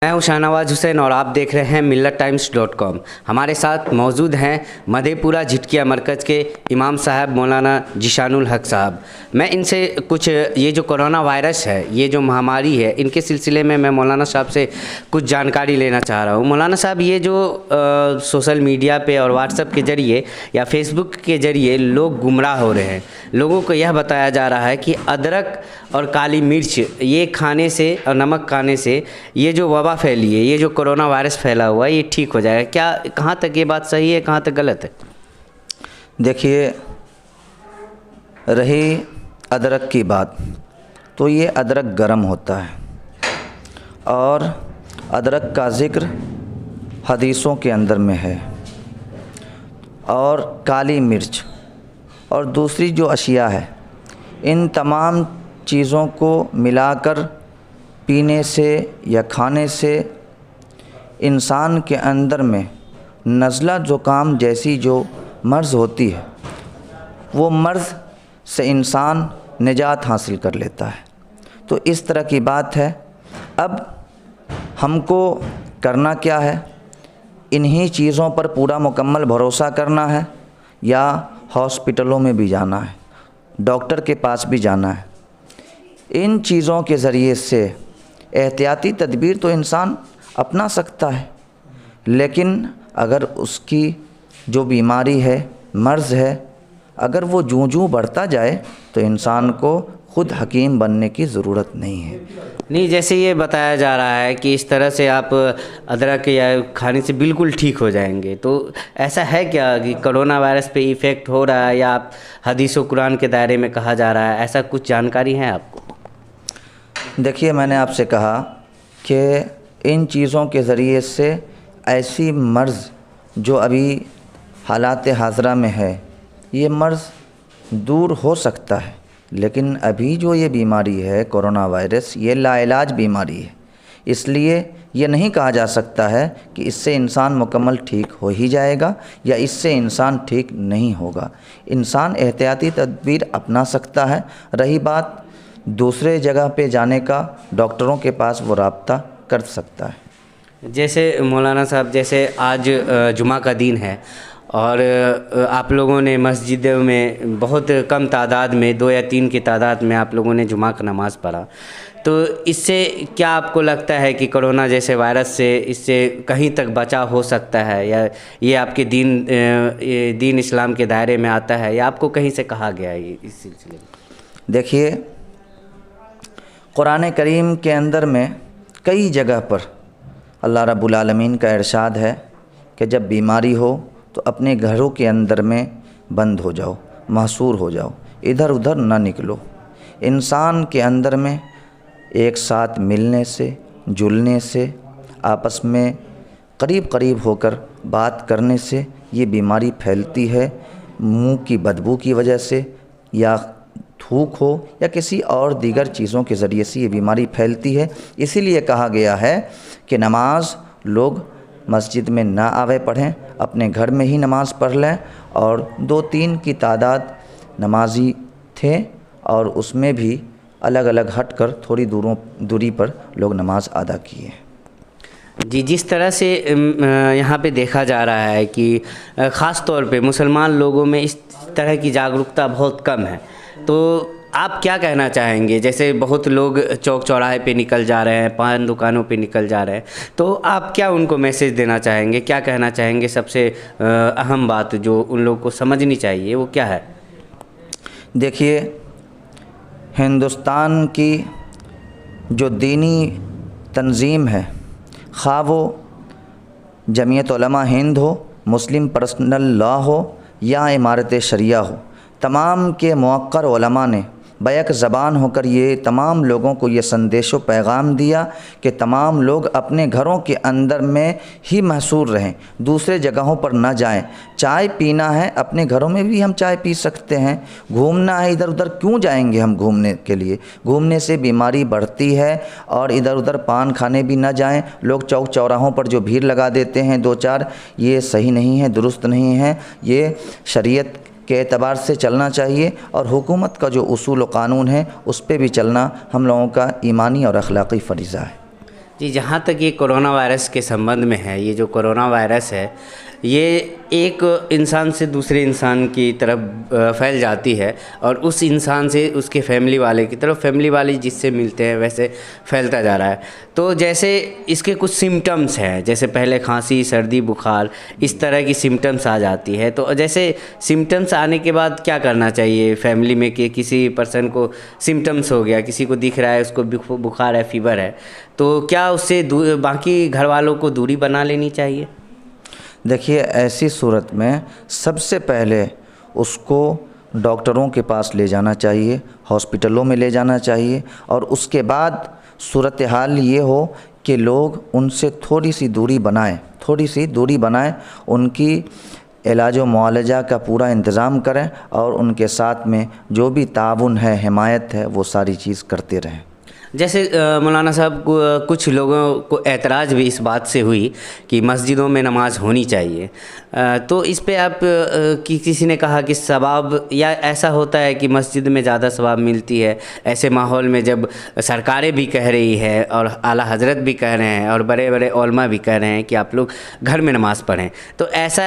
میں ہوں شاہنواز حسین اور آپ دیکھ رہے ہیں millettimes.com۔ ہمارے ساتھ موجود ہیں مدھے پورہ جھٹکیا مرکز کے امام صاحب مولانا ذیشان الحق صاحب۔ میں ان سے کچھ یہ جو کرونا وائرس ہے، یہ جو مہاماری ہے، ان کے سلسلے میں مولانا صاحب سے کچھ جانکاری لینا چاہ رہا ہوں۔ مولانا صاحب، یہ جو سوشل میڈیا پہ اور واٹس ایپ کے ذریعے یا فیس بک کے ذریعے لوگ گمراہ ہو رہے ہیں، لوگوں کو یہ بتایا جا رہا ہے کہ ادرک اور کالی مرچ یہ کھانے سے اور نمک کھانے سے یہ جو وبا پھیلی ہے، یہ جو کرونا وائرس پھیلا ہوا ہے، یہ ٹھیک ہو جائے گا۔ کیا کہاں تک یہ بات صحیح ہے، کہاں تک غلط ہے؟ دیکھیے، رہی ادرک کی بات، تو یہ ادرک گرم ہوتا ہے اور ادرک کا ذکر حدیثوں کے اندر میں ہے، اور کالی مرچ اور دوسری جو اشیاء ہے، ان تمام چیزوں کو ملا کر پینے سے یا کھانے سے انسان کے اندر میں نزلہ زکام جیسی جو مرض ہوتی ہے، وہ مرض سے انسان نجات حاصل کر لیتا ہے۔ تو اس طرح کی بات ہے۔ اب ہم کو کرنا کیا ہے؟ انہی چیزوں پر پورا مکمل بھروسہ کرنا ہے، یا ہاسپٹلوں میں بھی جانا ہے، ڈاکٹر کے پاس بھی جانا ہے؟ ان چیزوں کے ذریعے سے احتیاطی تدبیر تو انسان اپنا سکتا ہے، لیکن اگر اس کی جو بیماری ہے، مرض ہے، اگر وہ جوں بڑھتا جائے تو انسان کو خود حکیم بننے کی ضرورت نہیں ہے۔ نہیں، جیسے یہ بتایا جا رہا ہے کہ اس طرح سے آپ ادرک یا کھانے سے بالکل ٹھیک ہو جائیں گے، تو ایسا ہے کیا کہ کرونا وائرس پہ ایفیکٹ ہو رہا ہے، یا آپ حدیث و قرآن کے دائرے میں کہا جا رہا ہے؟ ایسا کچھ جانکاری ہے آپ کو؟ دیکھیے، میں نے آپ سے کہا کہ ان چیزوں کے ذریعے سے ایسی مرض جو ابھی حالات حاضرہ میں ہے، یہ مرض دور ہو سکتا ہے، لیکن ابھی جو یہ بیماری ہے کرونا وائرس، یہ لا علاج بیماری ہے۔ اس لیے یہ نہیں کہا جا سکتا ہے کہ اس سے انسان مکمل ٹھیک ہو ہی جائے گا یا اس سے انسان ٹھیک نہیں ہوگا۔ انسان احتیاطی تدبیر اپنا سکتا ہے۔ رہی بات دوسرے جگہ پہ جانے کا، ڈاکٹروں کے پاس وہ رابطہ کر سکتا ہے۔ جیسے مولانا صاحب، جیسے آج جمعہ کا دن ہے اور آپ لوگوں نے مسجدوں میں بہت کم تعداد میں، 2 یا 3 کی تعداد میں آپ لوگوں نے جمعہ کا نماز پڑھا، تو اس سے کیا آپ کو لگتا ہے کہ کرونا جیسے وائرس سے اس سے کہیں تک بچاؤ ہو سکتا ہے، یا یہ آپ کے دین اسلام کے دائرے میں آتا ہے، یا آپ کو کہیں سے کہا گیا ہے اس سلسلے میں؟ دیکھیے، قرآن کریم کے اندر میں کئی جگہ پر اللہ رب العالمین کا ارشاد ہے کہ جب بیماری ہو تو اپنے گھروں کے اندر میں بند ہو جاؤ، محصور ہو جاؤ، ادھر ادھر نہ نکلو۔ انسان کے اندر میں ایک ساتھ ملنے سے، جلنے سے، آپس میں قریب ہو کر بات کرنے سے یہ بیماری پھیلتی ہے۔ منہ کی بدبو کی وجہ سے، یا تھوک ہو، یا کسی اور دیگر چیزوں کے ذریعے سے یہ بیماری پھیلتی ہے۔ اسی لیے کہا گیا ہے کہ نماز لوگ مسجد میں نہ آوے پڑھیں، اپنے گھر میں ہی نماز پڑھ لیں۔ اور 2-3 کی تعداد نمازی تھے، اور اس میں بھی الگ الگ ہٹ کر تھوڑی دوری پر لوگ نماز ادا کیے۔ جی، جس طرح سے یہاں پہ دیکھا جا رہا ہے کہ خاص طور پہ مسلمان لوگوں میں اس طرح کی جاگرکتا بہت کم ہے، تو آپ کیا کہنا چاہیں گے؟ جیسے بہت لوگ چوک چوراہے پہ نکل جا رہے ہیں، پان دکانوں پہ نکل جا رہے ہیں، تو آپ کیا ان کو میسج دینا چاہیں گے؟ کیا کہنا چاہیں گے؟ سب سے اہم بات جو ان لوگوں کو سمجھنی چاہیے وہ کیا ہے؟ دیکھیے، ہندوستان کی جو دینی تنظیم ہے، خواہ وہ جمعیت علماء ہند ہو، مسلم پرسنل لا ہو، یا امارت شریعہ ہو، تمام کے موقر علماء نے بیک زبان ہو کر یہ تمام لوگوں کو یہ سندیش و پیغام دیا کہ تمام لوگ اپنے گھروں کے اندر میں ہی محصور رہیں، دوسرے جگہوں پر نہ جائیں۔ چائے پینا ہے اپنے گھروں میں بھی ہم چائے پی سکتے ہیں، گھومنا ہے ادھر ادھر کیوں جائیں گے ہم گھومنے کے لیے؟ گھومنے سے بیماری بڑھتی ہے، اور ادھر ادھر پان کھانے بھی نہ جائیں۔ لوگ چوک چوراہوں پر جو بھیڑ لگا دیتے ہیں 2-4، یہ صحیح نہیں ہے، درست نہیں ہے۔ یہ شریعت کے اعتبار سے چلنا چاہیے، اور حکومت کا جو اصول و قانون ہے اس پہ بھی چلنا ہم لوگوں کا ایمانی اور اخلاقی فریضہ ہے۔ جی، جہاں تک یہ کورونا وائرس کے سمبندھ میں ہے، یہ جو کورونا وائرس ہے یہ ایک انسان سے دوسرے انسان کی طرف پھیل جاتی ہے، اور اس انسان سے اس کے فیملی والے کی طرف، فیملی والے جس سے ملتے ہیں ویسے پھیلتا جا رہا ہے۔ تو جیسے اس کے کچھ سمٹمز ہیں، جیسے پہلے کھانسی، سردی، بخار، اس طرح کی سمٹمز آ جاتی ہے، تو جیسے سمٹمز آنے کے بعد کیا کرنا چاہیے فیملی میں کہ کسی پرسن کو سمٹمز ہو گیا، کسی کو دکھ رہا ہے اس کو بخار ہے، فیور ہے، تو کیا اس سے باقی گھر والوں کو دوری بنا لینی چاہیے؟ دیکھیے، ایسی صورت میں سب سے پہلے اس کو ڈاکٹروں کے پاس لے جانا چاہیے، ہاسپٹلوں میں لے جانا چاہیے، اور اس کے بعد صورتحال یہ ہو کہ لوگ ان سے تھوڑی سی دوری بنائیں، ان کی علاج و معالجہ کا پورا انتظام کریں، اور ان کے ساتھ میں جو بھی تعاون ہے، حمایت ہے، وہ ساری چیز کرتے رہیں۔ جیسے مولانا صاحب کچھ لوگوں کو اعتراض بھی اس بات سے ہوئی کہ مسجدوں میں نماز ہونی چاہیے، تو اس پہ آپ کسی نے کہا کہ ثواب، یا ایسا ہوتا ہے کہ مسجد میں زیادہ ثواب ملتی ہے ایسے ماحول میں جب سرکاریں بھی کہہ رہی ہے اور اعلیٰ حضرت بھی کہہ رہے ہیں اور بڑے بڑے علماء بھی کہہ رہے ہیں کہ آپ لوگ گھر میں نماز پڑھیں، تو ایسا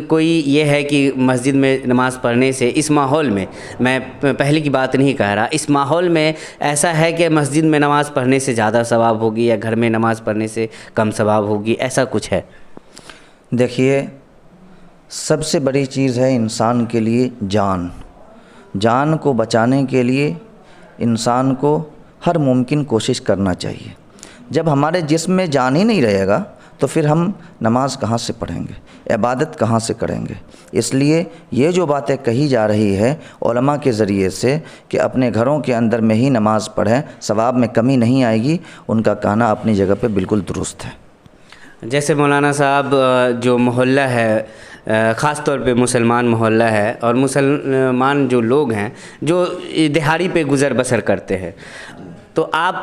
کوئی یہ ہے کہ مسجد میں نماز پڑھنے سے اس ماحول میں، میں پہلے کی بات نہیں کہہ رہا، اس ماحول میں ایسا ہے کہ مسجد میں نماز پڑھنے سے زیادہ ثواب ہوگی یا گھر میں نماز پڑھنے سے کم ثواب ہوگی، ایسا کچھ ہے؟ دیکھیے، سب سے بڑی چیز ہے انسان کے لیے جان کو بچانے کے لیے انسان کو ہر ممکن کوشش کرنا چاہیے۔ جب ہمارے جسم میں جان ہی نہیں رہے گا تو پھر ہم نماز کہاں سے پڑھیں گے، عبادت کہاں سے کریں گے؟ اس لیے یہ جو باتیں کہی جا رہی ہے علماء کے ذریعے سے کہ اپنے گھروں کے اندر میں ہی نماز پڑھیں، ثواب میں کمی نہیں آئے گی، ان کا کہنا اپنی جگہ پہ بالکل درست ہے۔ جیسے مولانا صاحب جو محلہ ہے، خاص طور پہ مسلمان محلہ ہے، اور مسلمان جو لوگ ہیں جو دہاڑی پہ گزر بسر کرتے ہیں، تو آپ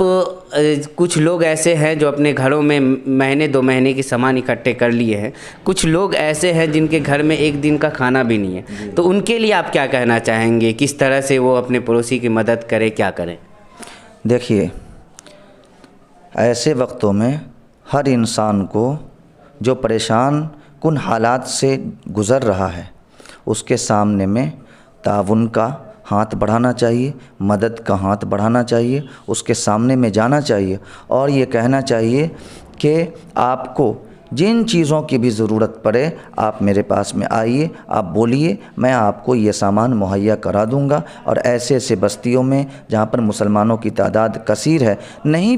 کچھ لوگ ایسے ہیں جو اپنے گھروں میں مہینے 2 مہینے کی سامان اکٹھے کر لیے ہیں، کچھ لوگ ایسے ہیں جن کے گھر میں ایک دن کا کھانا بھی نہیں ہے، تو ان کے لیے آپ کیا کہنا چاہیں گے؟ کس طرح سے وہ اپنے پڑوسی کی مدد کرے، کیا کریں؟ دیکھیے، ایسے وقتوں میں ہر انسان کو جو پریشان کن حالات سے گزر رہا ہے اس کے سامنے میں تعاون کا ہاتھ بڑھانا چاہیے، مدد کا ہاتھ بڑھانا چاہیے، اس کے سامنے میں جانا چاہیے، اور یہ کہنا چاہیے کہ آپ کو جن چیزوں کی بھی ضرورت پڑے آپ میرے پاس میں آئیے، آپ بولیے، میں آپ کو یہ سامان مہیا کرا دوں گا۔ اور ایسے ایسے بستیوں میں جہاں پر مسلمانوں کی تعداد کثیر ہے، نہیں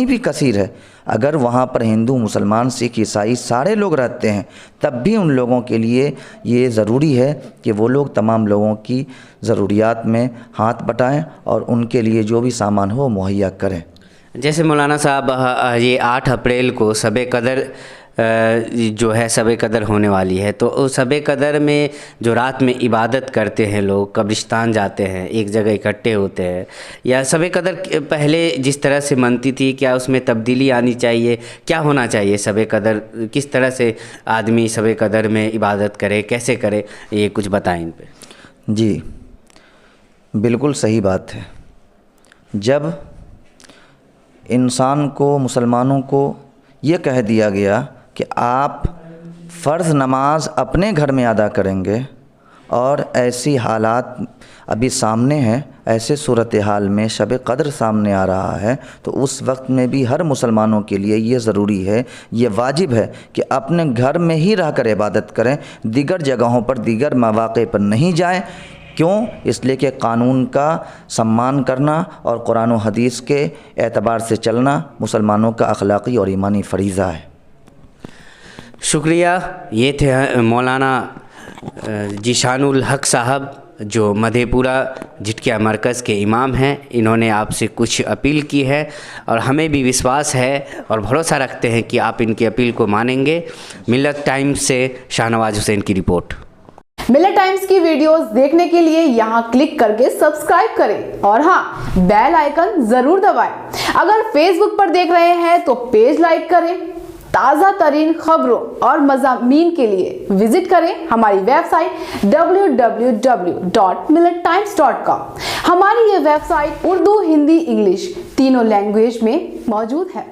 بھی کثیر ہے، اگر وہاں پر ہندو، مسلمان، سکھ، عیسائی سارے لوگ رہتے ہیں، تب بھی ان لوگوں کے لیے یہ ضروری ہے کہ وہ لوگ تمام لوگوں کی ضروریات میں ہاتھ بٹائیں اور ان کے لیے جو بھی سامان ہو مہیا کریں۔ جیسے مولانا صاحب یہ 8 اپریل کو شب قدر جو ہے شب قدر ہونے والی ہے، تو شب قدر میں جو رات میں عبادت کرتے ہیں لوگ، قبرستان جاتے ہیں، ایک جگہ اکٹھے ہوتے ہیں، یا شب قدر پہلے جس طرح سے منتی تھی کیا اس میں تبدیلی آنی چاہیے؟ کیا ہونا چاہیے شب قدر؟ کس طرح سے آدمی شب قدر میں عبادت کرے، کیسے کرے، یہ کچھ بتائیں ان پہ۔ جی بالکل صحیح بات ہے۔ جب انسان کو، مسلمانوں کو یہ کہہ دیا گیا کہ آپ فرض نماز اپنے گھر میں ادا کریں گے، اور ایسی حالات ابھی سامنے ہیں، ایسے صورتحال میں شب قدر سامنے آ رہا ہے، تو اس وقت میں بھی ہر مسلمانوں کے لیے یہ ضروری ہے، یہ واجب ہے کہ اپنے گھر میں ہی رہ کر عبادت کریں، دیگر جگہوں پر، دیگر مواقع پر نہیں جائیں۔ کیوں؟ اس لیے کہ قانون کا سمان کرنا اور قرآن و حدیث کے اعتبار سے چلنا مسلمانوں کا اخلاقی اور ایمانی فریضہ ہے۔ شکریہ۔ یہ تھے مولانا ذیشان الحق صاحب جو مدھے پورہ جھٹکیا مرکز کے امام ہیں۔ انہوں نے آپ سے کچھ اپیل کی ہے اور ہمیں بھی وشواس ہے اور بھروسہ رکھتے ہیں کہ آپ ان کی اپیل کو مانیں گے۔ ملت ٹائمز سے شاہنواز حسین کی رپورٹ۔ ملت ٹائمز کی ویڈیوز دیکھنے کے لیے یہاں کلک کر کے سبسکرائب کریں، اور ہاں، بیل آئیکن ضرور دبائیں۔ اگر فیس بک پر دیکھ رہے ہیں تو پیج لائک کریں۔ تازہ ترین خبروں اور مضامین کے لیے وزٹ کریں ہماری ویب سائٹ www.millettimes.com۔ ہماری یہ web site Urdu, Hindi, English تینوں لینگویج میں موجود ہے۔